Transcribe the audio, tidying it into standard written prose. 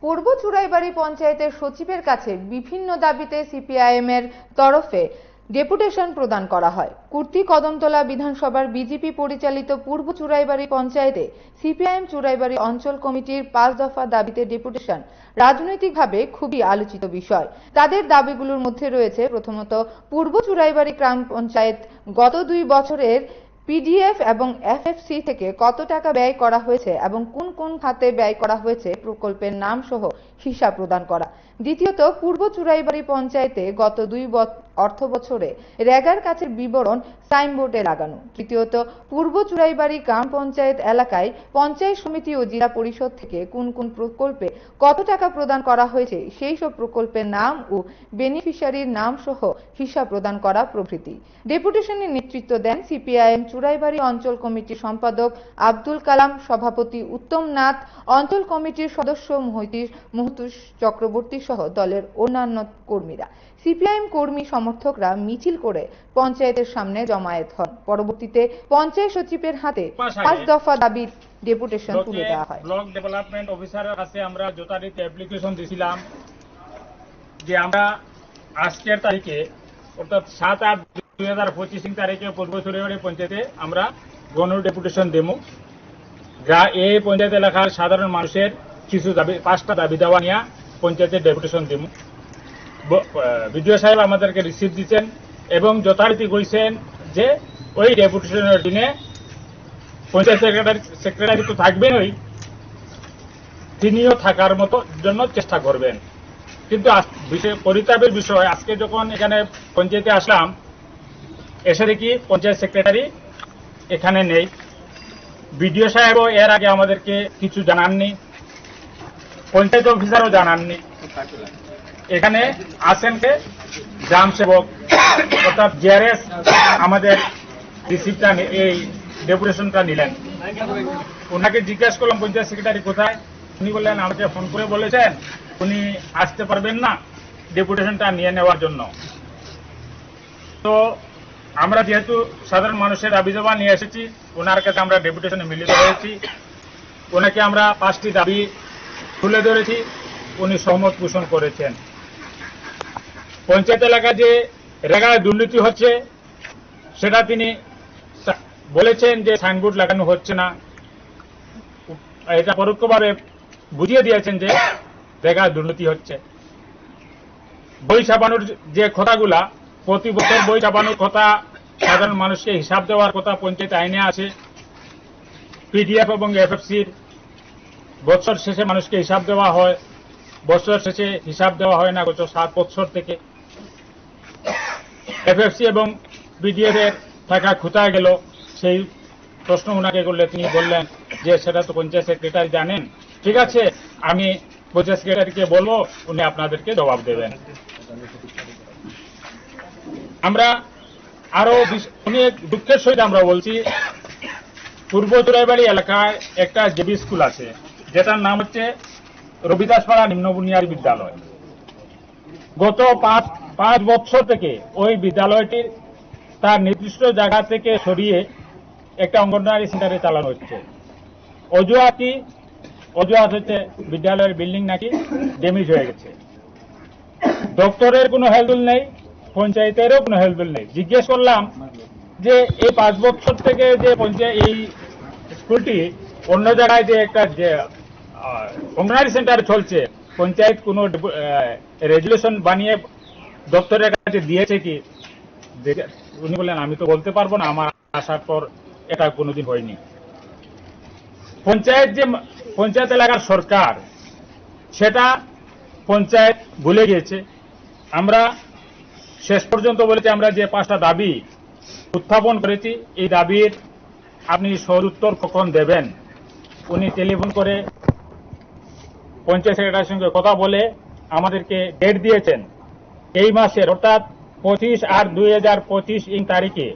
পূর্ব চুরাইবাড়ি পঞ্চায়েতের সচিবের কাছে বিভিন্ন দাবিতে সিপিআইএম এর তরফে ডেপুটেশন প্রদান করা হয়। কুর্তি কদমতলা বিধানসভার বিজেপি পরিচালিত পূর্ব চুরাইবাড়ি পঞ্চায়েতে সিপিআইএম চুরাইবাড়ি অঞ্চল কমিটির 5 দফা দাবিতে ডেপুটেশন রাজনৈতিকভাবে খুবই আলোচিত বিষয়। তাদের দাবিগুলোর মধ্যে রয়েছে প্রথমত পূর্ব চুরাইবাড়ি গ্রাম পঞ্চায়েত গত 2 বছরের পিডিএফ এবং এফএফসি থেকে কত টাকা ব্যয় করা হয়েছে এবং কোন কোন খাতে ব্যয় করা হয়েছে প্রকল্পের নাম সহ হিসাব প্রদান করা। দ্বিতীয়ত পূর্ব চুরাইবাড়ি পঞ্চায়েতে গত 2 অর্থ বছরে রেগার কাছের বিবরণ সাইনবোর্ডে লাগানো। তৃতীয়ত পূর্ব চুরাইবাড়ি গ্রাম পঞ্চায়েত এলাকায় পঞ্চায়েত সমিতি ও জেলা পরিষদ থেকে কোন কোন প্রকল্পে কত টাকা প্রদান করা হয়েছে সেই সব প্রকল্পের নাম ও বেনিফিশিয়ারির নাম সহ হিসাব প্রদান করা প্রভৃতি। ডেপুটেশনে নেতৃত্ব দেন সিপিআইএম চুরাইবাড়ি অঞ্চল কমিটির সম্পাদক আব্দুল কালাম, সভাপতি উত্তম নাথ, অঞ্চল কমিটির সদস্য মহতুষ চক্রবর্তী সহ দলের অন্যান্য কর্মীরা। সিপিআইএম কর্মী সমর্থকরা মিছিল করে পঞ্চায়েতের সামনে জমায়েত হন। পরবর্তীতে পঞ্চায়েত সচিবের হাতে 5 দফা দাবির ডেপুটেশন তুলে দেওয়া হয়। ব্লক ডেভেলপমেন্ট অফিসারের কাছে আমরা যথারীতি অ্যাপ্লিকেশন দিয়েছিলাম যে আমরা আজকের তারিখে অর্থাৎ 7/8/2025 তারিখে পূর্ব চুরাইবাড়ি পঞ্চায়েতে আমরা গণ ডেপুটেশন দেবো। যা এই পঞ্চায়েত এলাকার সাধারণ মানুষের কিছু দাবি 5টা দাবি দেওয়া নিয়ে পঞ্চায়েতে ডেপুটেশন দেবো। বিডিও সাহেব আমাদেরকে রিসিভ দিচ্ছেন এবং যথারীতি কইছেন যে ওই ডেপুটেশনের দিনে পঞ্চায়েত সেক্রেটারি তো থাকবেনই, তিনিও থাকার মতো জন্য চেষ্টা করবেন। কিন্তু পরিতাপের বিষয়, আজকে যখন এখানে পঞ্চায়েতে আসলাম এসে দেখি পঞ্চায়েত সেক্রেটারি এখানে নেই। বিডিও সাহেবও এর আগে আমাদেরকে কিছু জানাননি, পঞ্চায়েত অফিসারও জানাননি। এখানে আছেন কে গ্রাম সেবক অর্থাৎ জিআরএস আমাদের রিসিপ্টটা এই ডেপুটেশনটা নিলেন। ওনাকে জিজ্ঞাসা করলাম পঞ্চায়েত সেক্রেটারি কোথায়, উনি বললেন আমাকে ফোন করে বলেছেন উনি আসতে পারবেন না ডেপুটেশনটা নিয়ে নেওয়ার জন্য। তো আমরা যেহেতু সাধারণ মানুষের দাবি জমা নিয়ে এসেছি, ওনার কাছে আমরা ডেপুটেশনে মিলিত হয়েছি। ওনাকে আমরা 5টি দাবি তুলে ধরেছি, উনি সহমত পোষণ করেছেন। পঞ্চায়েত এলাকায় যে রেগায় দুর্নীতি হচ্ছে সেটা তিনি বলেছেন যে সাইনবোর্ড লাগানো হচ্ছে না, এটা পরোক্ষভাবে বুঝিয়ে দিয়েছেন যে রেগায় দুর্নীতি হচ্ছে। বই ছাপানোর যে কথাগুলা, প্রতি বছর বই ছাপানোর কথা, সাধারণ মানুষকে হিসাব দেওয়ার কথা পঞ্চায়েত আইনে আছে। পিডিএফ এবং এফএফসির বছর শেষে মানুষকে হিসাব দেওয়া হয়, বছর শেষে হিসাব দেওয়া হয় না গত 7 বছর থেকে। এফএফসি এবং পিডিএফ এর টাকা কোথায় গেল সেই প্রশ্ন ওনাকে করলে তিনি বললেন যে সেটা তো পঞ্চায়েত সেক্রেটারি জানেন। ঠিক আছে, আমি পঞ্চায়েত সেক্রেটারিকে বলবো, উনি আপনাদেরকে জবাব দেবেন। আমরা আরো অনেক দুঃখের সহিত আমরা বলছি, পূর্ব চুরাইবাড়ি এলাকায় একটা জেবি স্কুল আছে যেটার নাম হচ্ছে রবিদাসপাড়া নিম্ন বুনিয়াদী বিদ্যালয়। গত 5 বছর থেকে ওই বিদ্যালয়টির তার নির্দিষ্ট জায়গা থেকে সরিয়ে একটা অঙ্গনওয়াড়ি সেন্টারে চালানো হচ্ছে। অজুহাত হচ্ছে বিদ্যালয়ের বিল্ডিং নাকি ড্যামেজ হয়ে গেছে। দপ্তরের কোনো হেলদোল নেই, পঞ্চায়েতেরও কোনো হেলদোল নেই। জিজ্ঞেস করলাম যে এই 5 বছর থেকে যে এই স্কুলটি অন্য জায়গায় যে একটা যে অঙ্গনওয়াড়ি সেন্টার চলছে, পঞ্চায়েত কোনো রেজুলেশন বানিয়ে দপ্তরের কাছে দিয়েছে কি? উনি বললেন আমি তো বলতে পারবো না, আমার আসার পর এটা কোনোদিন হয়নি। পঞ্চায়েত এলাকার সরকার সেটা পঞ্চায়েত ভুলে গিয়েছে। আমরা শেষ পর্যন্ত বলেছি আমরা যে 5টা দাবি উত্থাপন করেছি, এই দাবির আপনি সদুত্তর কখন দেবেন? উনি টেলিফোন করে পঞ্চায়েত সেক্রেটারির সঙ্গে কথা বলে আমাদেরকে ডেট দিয়েছেন এই মাসের অর্থাৎ 25/8/2025 তারিখে